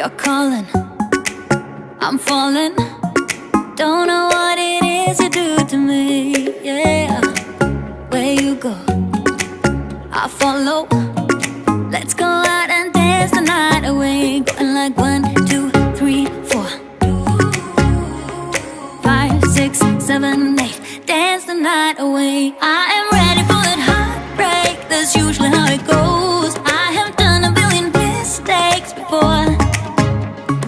You're calling, I'm falling. Don't know what it is you do to me, yeah. Where you go, I follow. Let's go out and dance the night away. Going like 1, 2, 3, 4, 5, 6, 7, 8. Dance the night away. I am ready for that heartbreak. That's usually how it goes. I have done a billion mistakes before.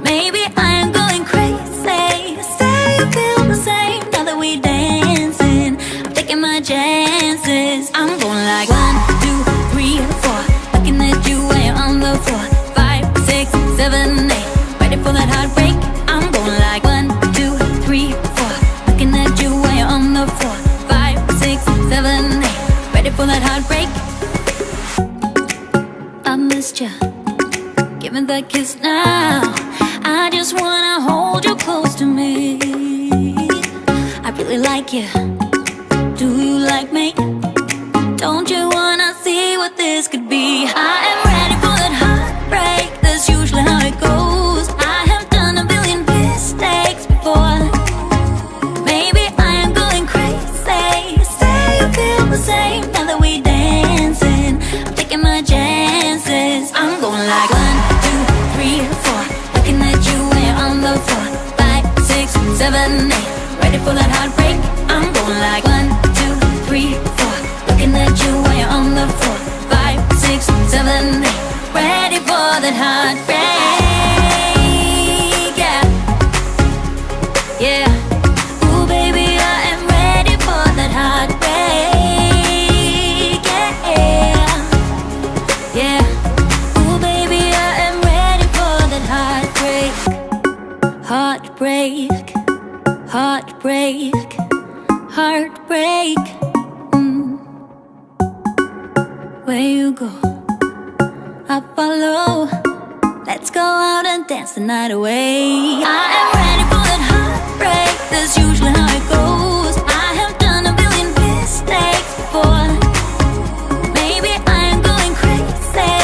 Maybe I am going crazy. Say you feel the same now that we dancing. I'm taking my chances. I'm going like 1, 2, 3, 4. Looking at you when you're on the floor. 5, 6, 7, 8. Ready for that heartbreak. I'm going like 1, 2, 3, 4. Looking at you when you're on the floor. 5, 6, 7, 8. Ready for that heartbreak. I missed you. Give me that kiss now. I just wanna hold you close to me. I really like you. Do you like me? Don't you wanna see what this could be? I am ready for that heartbreak. That's usually how it goes. I have done a billion mistakes before. Maybe I am going crazy. Say you feel the same now that we dancing. I'm taking my chances. I'm going like 1, 2, 3, 4. Looking at you when you're on the floor. 5, 6, 7, 8. Ready for that heartbreak. I'm going like 1, 2, 3, 4. Looking at you when you're on the floor. 5, 6, 7, 8. Ready for that heartbreak. Yeah, yeah. Ooh, baby, I am ready for that heartbreak. Yeah, yeah. Ooh, baby, I am ready for that heartbreak. Heartbreak, heartbreak, heartbreak. Where you go, I follow. Let's go out and dance the night away. I am ready for that heartbreak. That's usually how it goes. I have done a billion mistakes before. Maybe I am going crazy. Say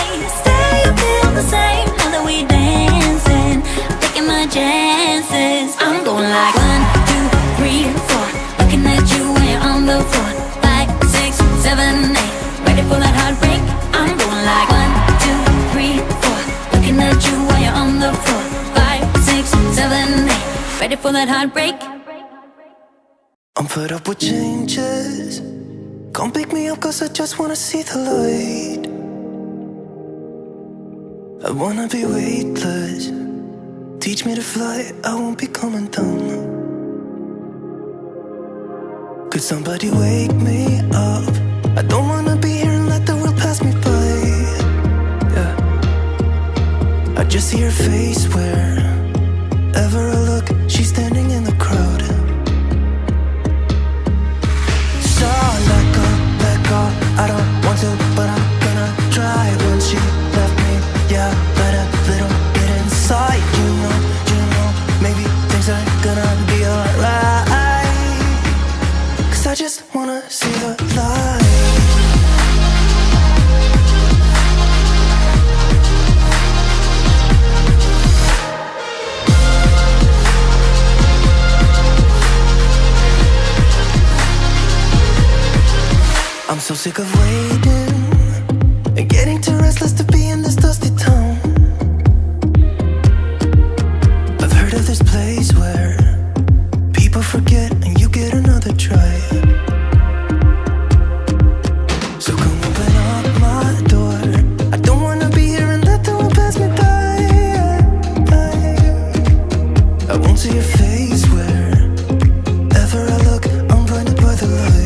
you feel the same now that we dancing. I'm taking my chances. I'm going like 1, 2, 3, 4. Looking at you when you're on the floor. 5, 6, 7, 8. Ready for that heartbreak. I'm going like 1, 2, 3, 4. Looking at you when you're on the floor. 5, 6, 7, 8. Ready for that heartbreak. I'm fed up with changes. Come pick me up cause I just wanna see the light. I wanna be weightless. Teach me to fly, I won't be coming down. Could somebody wake me up? I don't wanna be here and let the world pass me by. Yeah. I just see her face wherever I look. She's standing in the crowd. So let go, I don't want to, but I'm gonna try. When she left me, yeah, let a little bit inside. You know, maybe things are gonna be alright. Cause I just wanna see the light. I'm so sick of waiting and getting too restless to be in this dusty town. I've heard of this place where people forget and you get another try. So come open up my door. I don't wanna be here and let the world pass me by. I won't see your face wherever I look. I'm blinded by the light.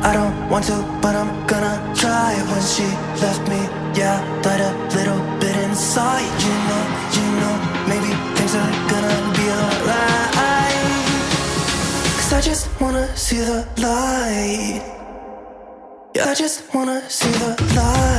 I don't want to, but I'm gonna try. When she left me, yeah, died a little bit inside. You know, maybe things are gonna be alright. Cause I just wanna see the light. Yeah, I just wanna see the light.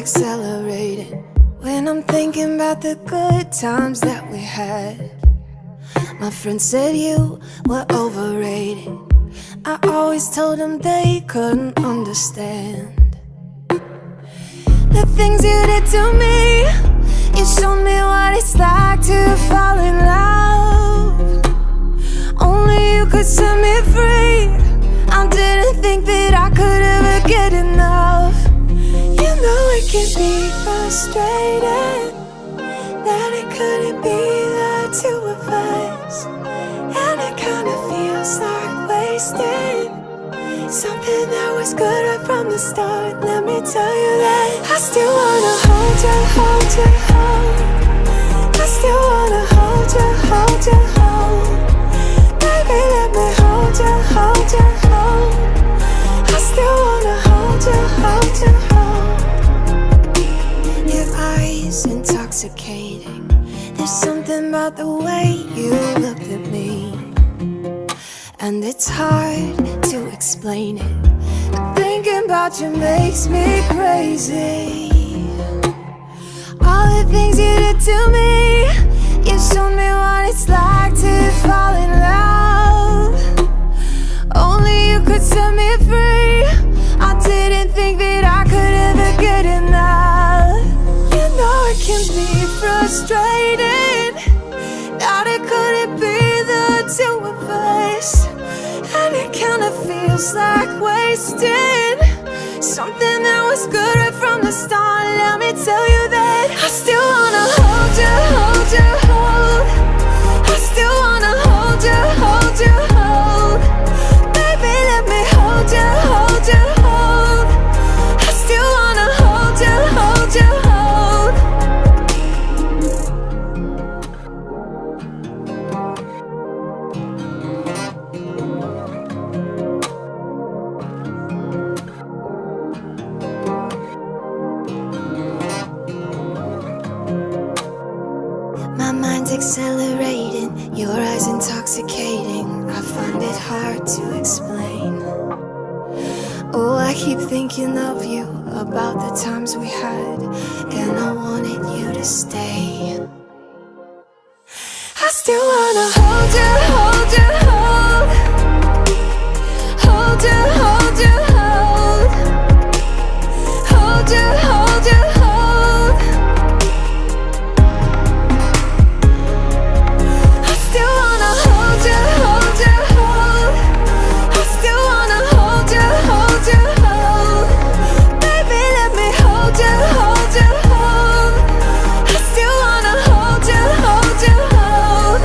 accelerating when I'm thinking about the good times that we had. My friend said you were overrated. I always told them they couldn't understand the things you did to me. You showed me what it's like to fall in love. Only you could set me free. I didn't think that I could ever get enough. You know it can be frustrating that it couldn't be the two of us, and it kinda feels like wasting something that was good right from the start. Let me tell you that I still wanna hold you, hold you, hold. I still wanna hold you, hold you, hold. Baby, let me hold you, hold you, hold. I still wanna hold you, hold you, hold. Your eyes intoxicating. There's something about the way you looked at me, and it's hard to explain it, but thinking about you makes me crazy. All the things you did to me, you showed me what it's like to fall in love. Only you could set me free. I didn't think that I could ever get enough. You know it can be frustrating that it couldn't be the two of us, and it kinda feels like wasting something that was good right from the start. Let me tell you that I still wanna hold you, hold you, hold. I still wanna hold you, hold you, hold. Baby, let me hold you, hold you, hold. I still wanna hold you, hold you, hold. My mind's accelerating, your eyes intoxicating. I find it hard to explain. Oh, I keep thinking of you, about the times we had, and I wanted you to stay. I still wanna hold you, hold you, hold. Hold you, hold you, hold. Hold you, hold you, hold. I still wanna hold you, hold you, hold. I still wanna hold you, hold you, hold. Baby, let me hold you, hold you, hold. I still wanna hold you, hold you, hold.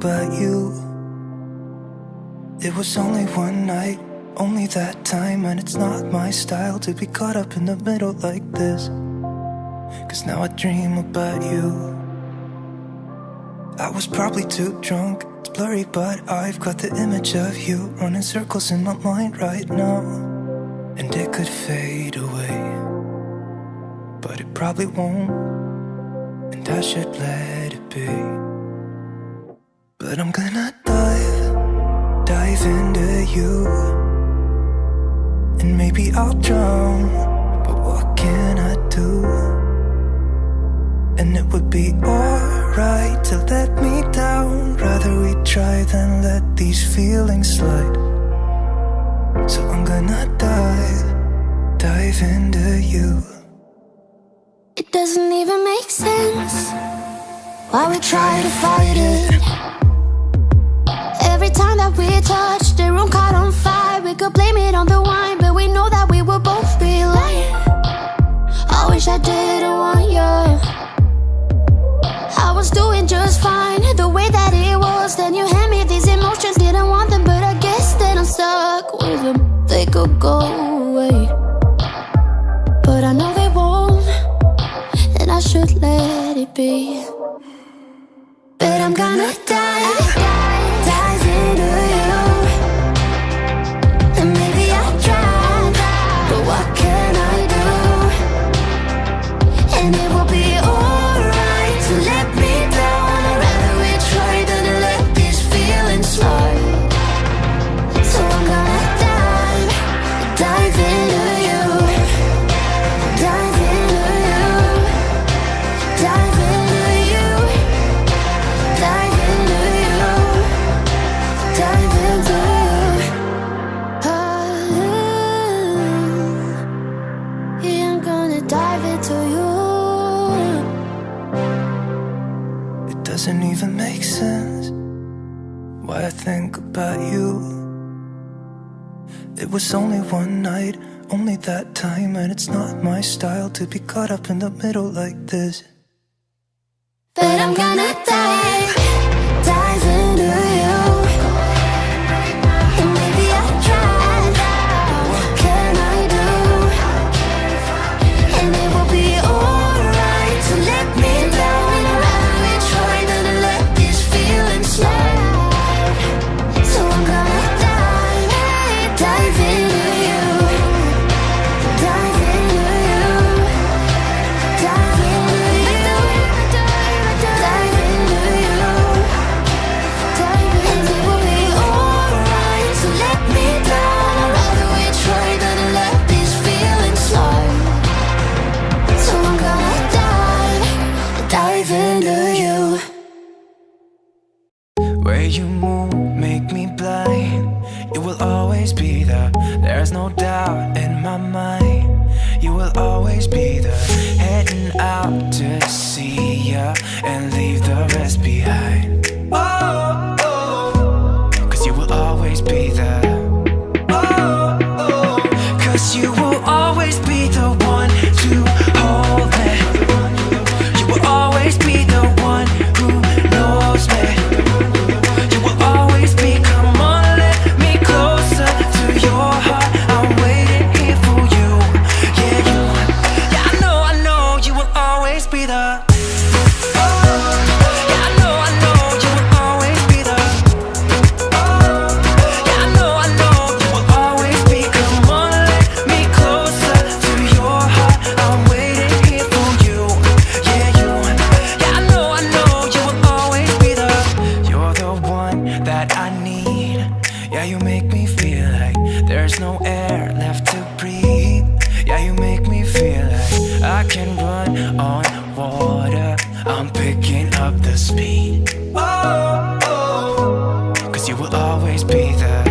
about you. It was only one night, only that time, and it's not my style to be caught up in the middle like this. Cause now I dream about you. I was probably too drunk, it's blurry, but I've got the image of you running circles in my mind right now. And it could fade away, but it probably won't, and I should let it be. But I'm gonna dive into you, and maybe I'll drown, but what can I do? And it would be alright to let me down. Rather we try than let these feelings slide. So I'm gonna dive into you. It doesn't even make sense why we try to fight it. Every time that we touch, the room caught on fire. We could blame it on the wine, but we know that we will both be lying. I wish I didn't want you. I was doing just fine, the way that it was. Then you hand me these emotions, didn't want them, but I guess that I'm stuck with them. They could go away, but I know they won't, and I should let it be. But I'm gonna dive into you, and maybe I'll try, but what can I do? And it will be alright to let me down. I'd rather we try than let these feelings slide. So I'm gonna dive into you, dive into you, dive into you, dive into you, dive into you. Yeah, I'm gonna dive into you. It doesn't even make sense why I think about you. It was only one night, only that time, and it's not my style to be caught up in the middle like this. But I'm gonna dive into you, and maybe I'll try, but what can I do? And it will be alright to let me down. I'd rather we try than let these feelings slide. So I'm gonna dive into you, dive into you, dive into you, dive into you, and it will be alright to let me down. I'd rather we try than let these feelings slide. So I'm gonna dive into you. Where you move make me blind. You will always be there, there's no doubt in my mind. You will always be there, heading out to see ya and leave the rest behind. Oh, oh, cause you will always be there. Oh, oh, cause you will always be the one to hold me. You will always be the one who knows me. You will always be, come on, let me closer to your heart. I'm waiting here for you. Yeah, you, yeah, I know you will always be the. Yeah, I know you will always be the. Yeah, I know you will always be. Come on, let me closer to your heart. I'm waiting here for you. Yeah, you, yeah, I know you will always be the. You're the one that I need. Yeah, you make me feel like there's no air left to breathe. Yeah, you make me feel like I can run on water. I'm picking up the speed. Oh, oh, cause you will always be there.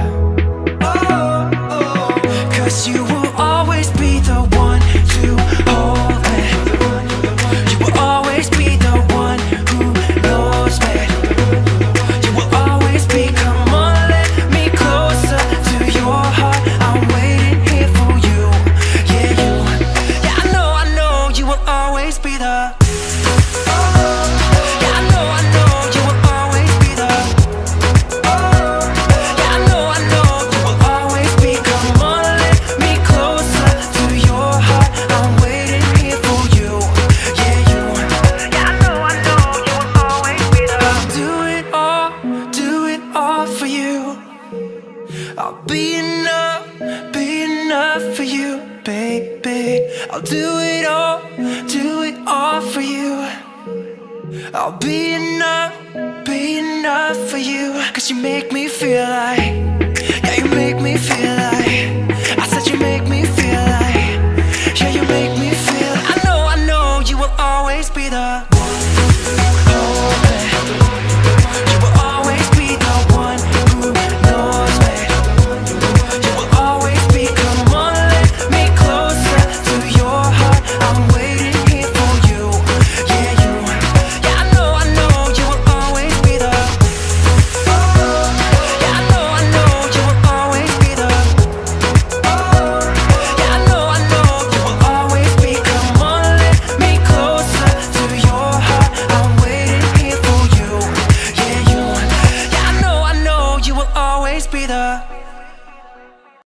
Oh, oh, cause you will always be the one to hold me. You will always be the one who knows me. You will always be, come on, let me closer to your heart. I'm waiting here for you. Yeah, you, yeah, I know you will always be the. Yeah, I know you will always be the. you. I'll be enough for you, baby. I'll do it all for you. I'll be enough for you. Cause you make me feel like, yeah, you make me feel like, I said you make me feel